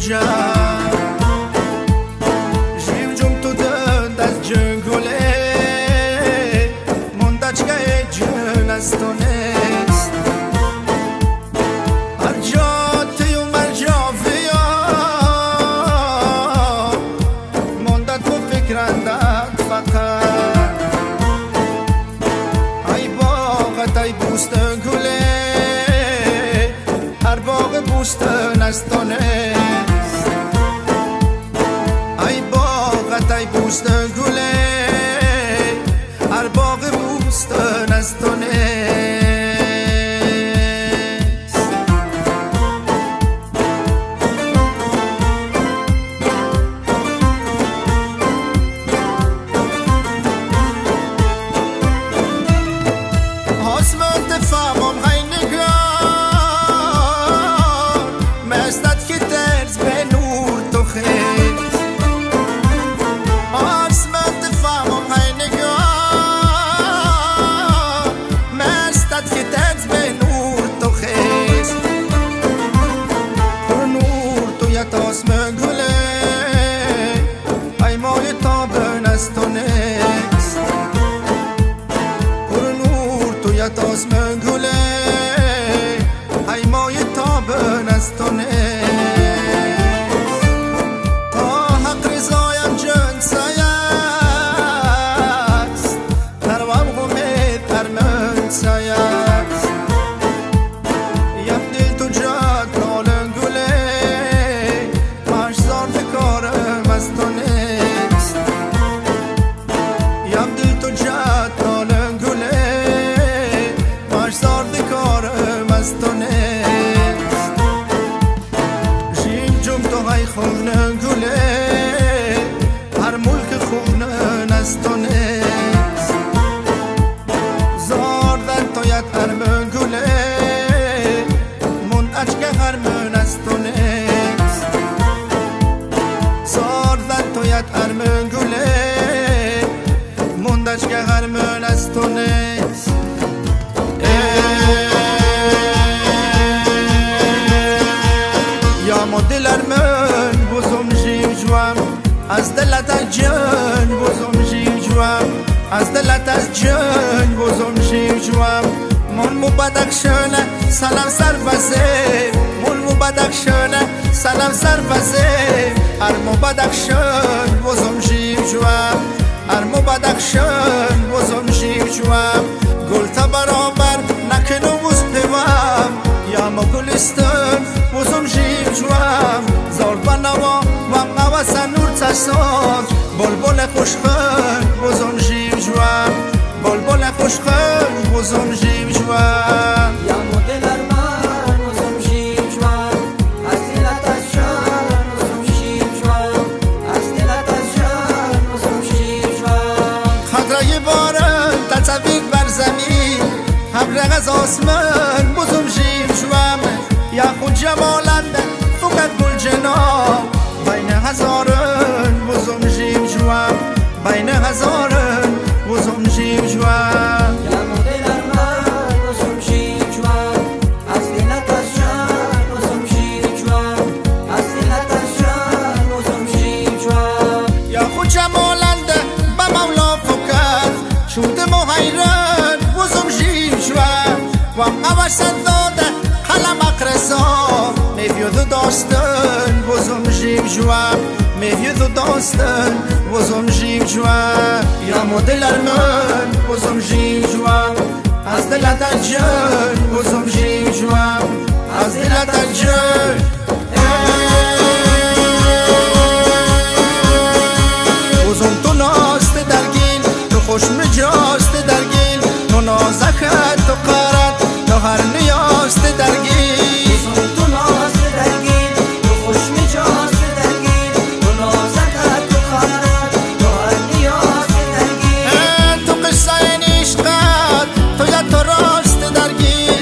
جان جیو جم تو دند از جنگله مندچگه جن از تو نیست هر جا تیو مر جا ویا منده تو فکرندت فقط ای باغت ای بوستن گله هر باغ بوستن از تو نیست ای باغت ای بوستن گله هر باغ بوستن از تو نیست آسمان تفهمم های نگاه مستد که درز به نور تو خیز آسمان تفهمم های نگاه مستد که درز به نور تو خیز پر نور تو یت آسمان گله ای مای تابن از تو نیست پر نور تو یت آسمان گله ای مای تابن از تو نیست تا حق رضایم جنسای است تروم غمه ترمن سای است یم دل تو جد نالن گله مشزار فکارم از تو نیست یم دل تو جد نالن گله مشزار فکارم از تو نیست جیم جم تو های خونن گله هر ملک خونن از تو نیست زاردن تو ید ارمن گله منعجگه هرمن از تو نیست زاردن تو ید ارمن گله مندجگه هرمن از تو نیست یا ما دلر من بزم جیو جوام از دلت جن بزم جیو جوام از دلت از جن بزم جیو جوام من مبادک شنه سلام سرفزه من مبادک شنه سلام سرفزه هر مبادک شن بزم جیو جوام هر مبادک شن بزم جیو جوام گل تا برابر نکنو بوز پیوام یا ما گلستان بزم جیو جوام زارد بنوا و قواسا نور چشان بلبل خوشخن بزم جیو جوام بلبل خوشخن بزم جیو جوام یا مدل ارمان بزم جیو جوام از دلت از جان بزم جیو جوام از دلت از جان بزم جیو جوام خضرای باران تصویر بر زمین ابر از آسمان بزم جیو جوام یا خود جمالند فقط گل جناب بین هزاران بزم جیو جوام بین هزاران بزم جیو جوام یا مدل ارمان بزم جیو جوام از دلت از جان بزم جیو جوام از دلت از جان بزم جیو جوام یا خود جمالند به مولا فقط شود محیران بزم جیو جوام و قوشن داده قلم اقرسا میفید داستان بزم جیو جوام میفید داستان بزم جیو جوام یا مدل ارمان بزم جیو جوام از دلت جان بزم جیو جوام از دلت جان بزم تو ناست درگیل تو خوش مجاست درگیل تو نازکت تو قارت تو هر نیاست درگیل بزم تو ناست درگیر تو خوش میجاست درگیر تو نازکت تو خارت تو هر نیاست درگیر تو قصه این عشقت تو یا تو راست درگیل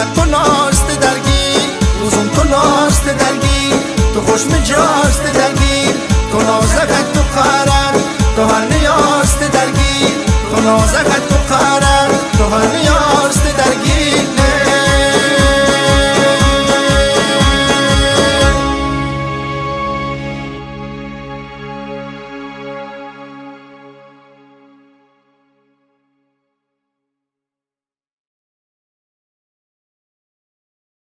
تو ناست درگی بوزم تو ناست درگی تو خوش مجا